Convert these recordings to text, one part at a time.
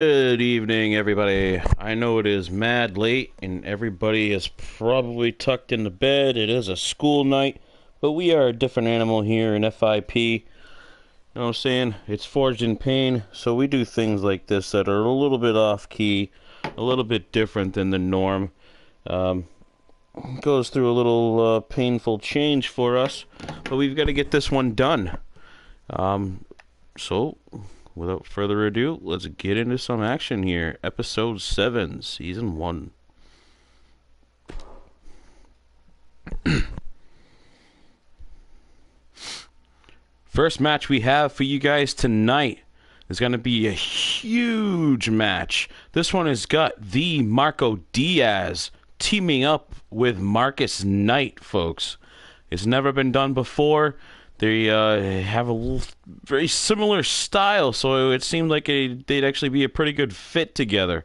Good evening, everybody. I know it is mad late and everybody is probably tucked into bed. It is a school night, but we are a different animal here in FIP. You know what I'm saying? It's forged in pain, so we do things like this that are a little bit off key, a little bit different than the norm. Um, Goes through a little painful change for us, but we've got to get this one done. So, without further ado, let's get into some action here. Episode 7, Season 1. First match we have for you guys tonight is going to be a huge match. This one has got the Marco Diaz teaming up with Marcus Knight, folks. It's never been done before. They have a very similar style, so it seemed like they'd actually be a pretty good fit together.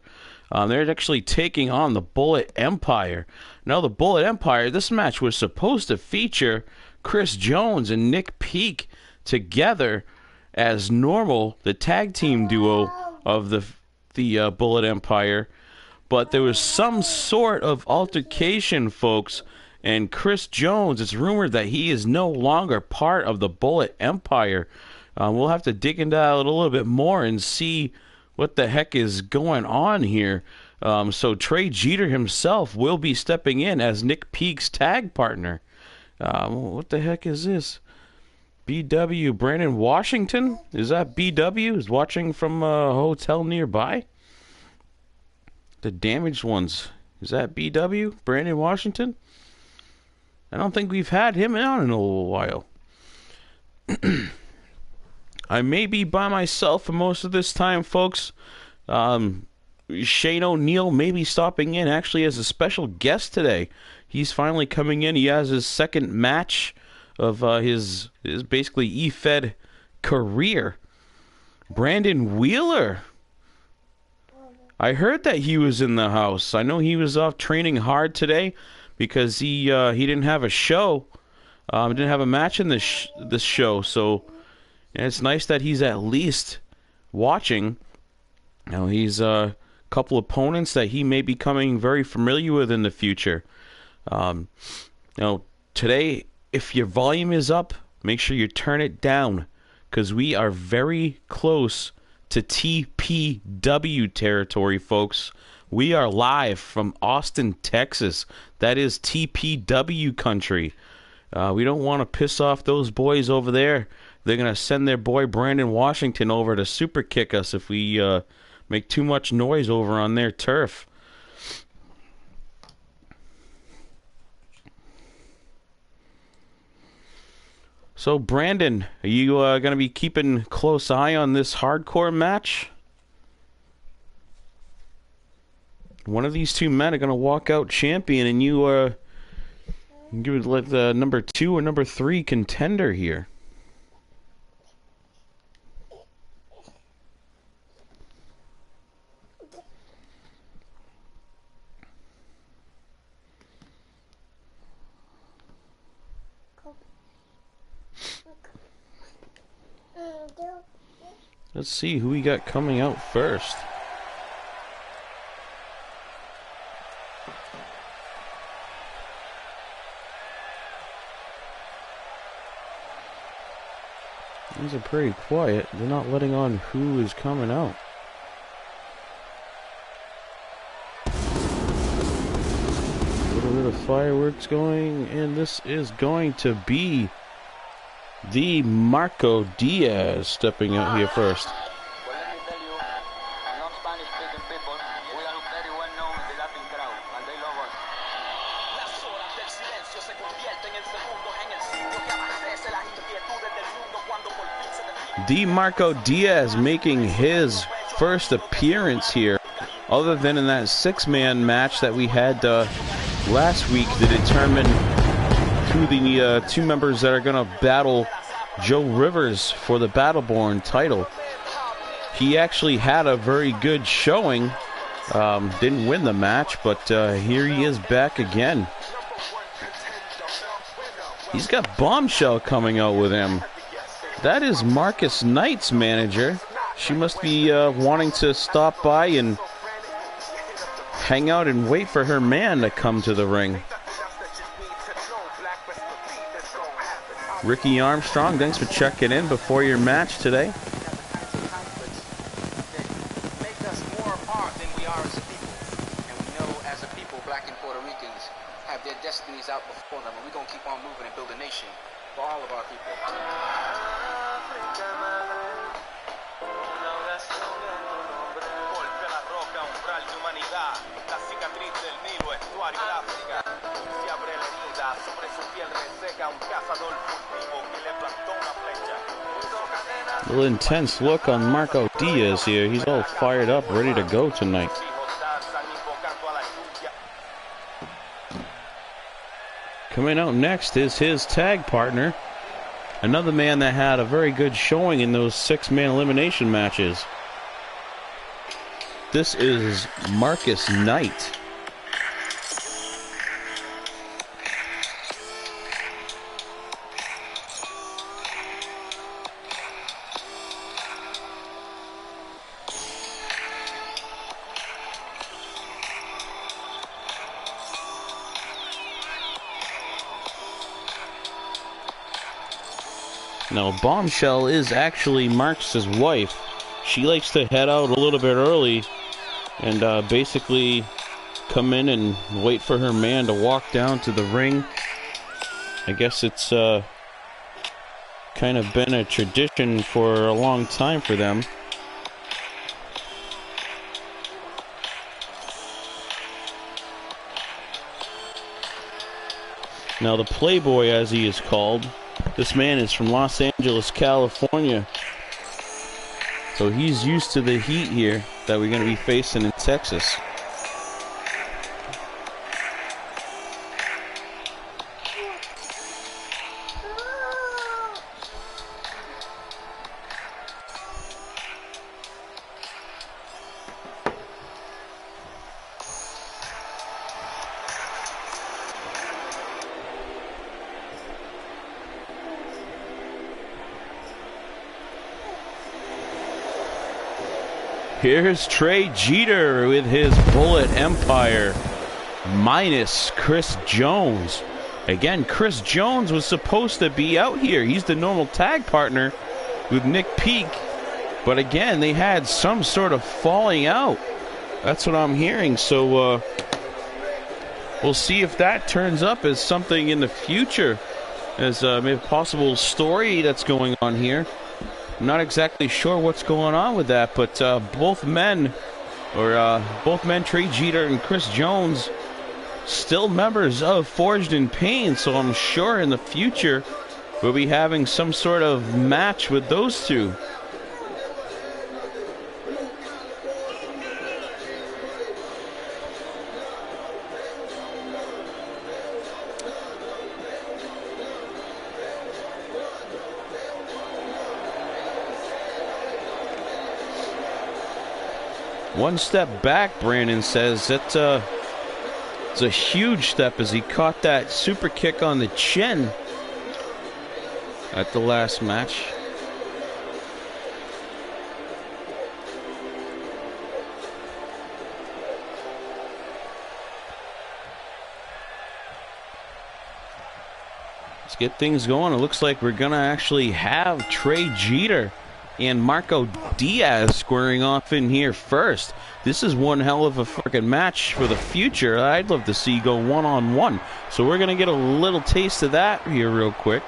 They're actually taking on the Bullet Empire. Now, the Bullet Empire, this match was supposed to feature Chris Jones and Nick Peak together as normal, the tag team duo of the Bullet Empire. But there was some sort of altercation, folks. And Chris Jones, it's rumored that he is no longer part of the Bullet Empire. We'll have to dig into that a little bit more and see what the heck is going on here. So Trey Jeter himself will be stepping in as Nick Peak's tag partner. What the heck is this? BW Brandon Washington? Is that BW? Is watching from a hotel nearby? The Damaged Ones. Is that BW? Brandon Washington? I don't think we've had him on in a little while. I may be by myself for most of this time, folks. Shane O'Neill may be stopping in actually as a special guest today. He's finally coming in. He has his second match of his basically E-Fed career. Brandon Wheeler. I heard that he was in the house. I know he was off training hard today because he didn't have a show. Didn't have a match in this show. So it's nice that he's at least watching. Now he's a couple opponents that he may be becoming very familiar with in the future. Today, if your volume is up, make sure you turn it down because we are very close to TPW territory, folks. We are live from Austin, Texas. That is TPW country. We don't want to piss off those boys over there. They're going to send their boy Brandon Washington over to super kick us if we make too much noise over on their turf. So, Brandon, are you going to be keeping close eye on this hardcore match? One of these two men are going to walk out champion, and you give it like the number 2 or number 3 contender here. Let's see who we got coming out first. These are pretty quiet. They're not letting on who is coming out. A little bit of fireworks going, and this is going to be the Marco Diaz stepping out here first. Marco Diaz making his first appearance here, other than in that 6-man match that we had last week to determine who the 2 members that are going to battle Joe Rivers for the Battleborn title. He actually had a very good showing. Didn't win the match, but here he is back again. He's got Bombshell coming out with him. That is Marcus Knight's manager. She must be wanting to stop by and hang out and wait for her man to come to the ring. Ricky Armstrong, thanks for checking in before your match today. Make us more apart than we are as a people. And we know as a people, black and Puerto Ricans have their destinies out before them. And we're going to keep on moving and build a nation for all of our people. A little intense look on Marco Diaz here. He's all fired up, ready to go tonight. Coming out next is his tag partner. Another man that had a very good showing in those 6-man elimination matches. This is Marcus Knight. Now, Bombshell is actually Marcus's wife. She likes to head out a little bit early and basically come in and wait for her man to walk down to the ring. I guess it's kind of been a tradition for a long time for them. Now, the Playboy, as he is called, this man is from Los Angeles, California. So he's used to the heat here that we're going to be facing in Texas. Here's Trey Jeter with his Bullet Empire minus Chris Jones. Again, Chris Jones was supposed to be out here. He's the normal tag partner with Nick Peak. But again, they had some sort of falling out. That's what I'm hearing. So we'll see if that turns up as something in the future, as maybe a possible story that's going on here. I'm not exactly sure what's going on with that, but both men, Trey Jeter and Chris Jones, still members of Forged in Pain, so I'm sure in the future we'll be having some sort of match with those two. One step back, Brandon says. It's a huge step as he caught that super kick on the chin at the last match. Let's get things going. It looks like we're going to actually have Trey Jeter and Marco Diaz squaring off in here first. This is one hell of a freaking match for the future. I'd love to see go one-on-one. So we're going to get a little taste of that here real quick.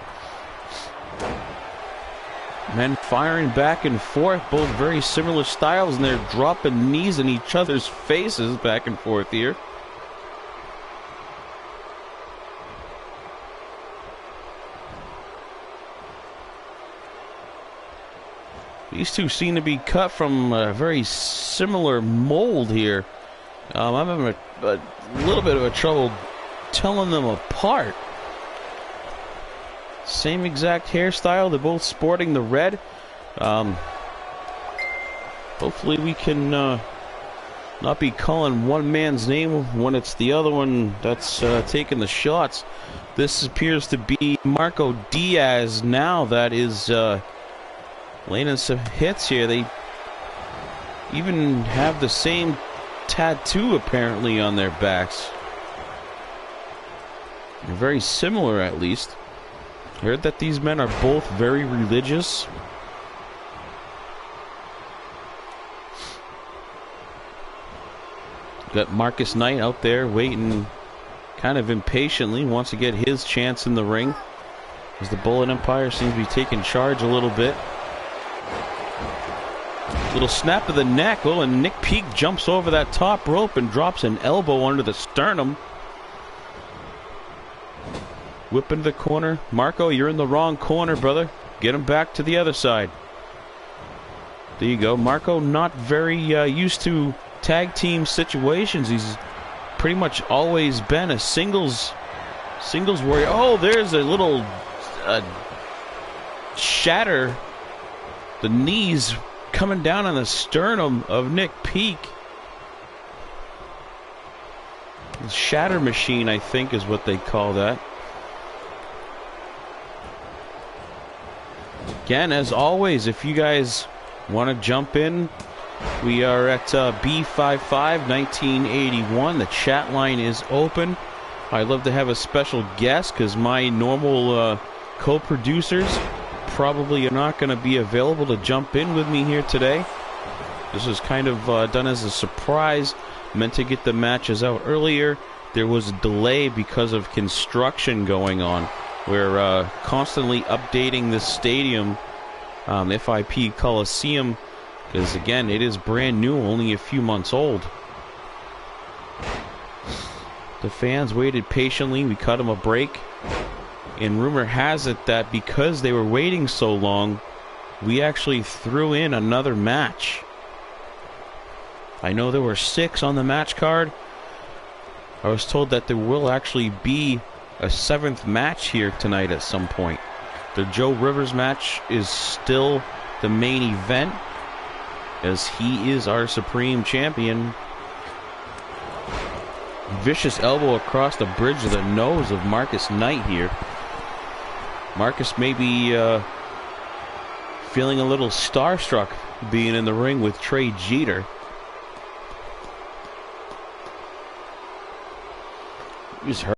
Men firing back and forth, both very similar styles, and they're dropping knees in each other's faces back and forth here. These two seem to be cut from a very similar mold here. I'm having a little bit of a trouble telling them apart. Same exact hairstyle. They're both sporting the red. Hopefully we can not be calling one man's name when it's the other one that's taking the shots. This appears to be Marco Diaz now that is laying in some hits here. They even have the same tattoo apparently on their backs. They're very similar, at least. I heard that these men are both very religious. Got Marcus Knight out there waiting kind of impatiently, wants to get his chance in the ring, as the Bullet Empire seems to be taking charge a little bit. Little snap of the neck. Oh, and Nick Peak jumps over that top rope and drops an elbow under the sternum. Whip into the corner. Marco, you're in the wrong corner, brother. Get him back to the other side. There you go. Marco not very used to tag team situations. He's pretty much always been a singles warrior. Oh, there's a little shatter. The knees coming down on the sternum of Nick Peak. The shatter machine, I think, is what they call that. Again, as always, if you guys want to jump in, we are at B55 1981. The chat line is open. I'd love to have a special guest because my normal co-producers probably are not going to be available to jump in with me here today. This was kind of done as a surprise, meant to get the matches out earlier. There was a delay because of construction going on. We're constantly updating this stadium, FIP Coliseum, because again, it is brand new, only a few months old. The fans waited patiently. We cut them a break. And rumor has it that because they were waiting so long, we actually threw in another match. I know there were 6 on the match card. I was told that there will actually be a 7th match here tonight at some point. The Joe Rivers match is still the main event, as he is our Supreme Champion. Vicious elbow across the bridge of the nose of Marcus Knight here. Marcus may be feeling a little starstruck being in the ring with Trey Jeter. He's hurt.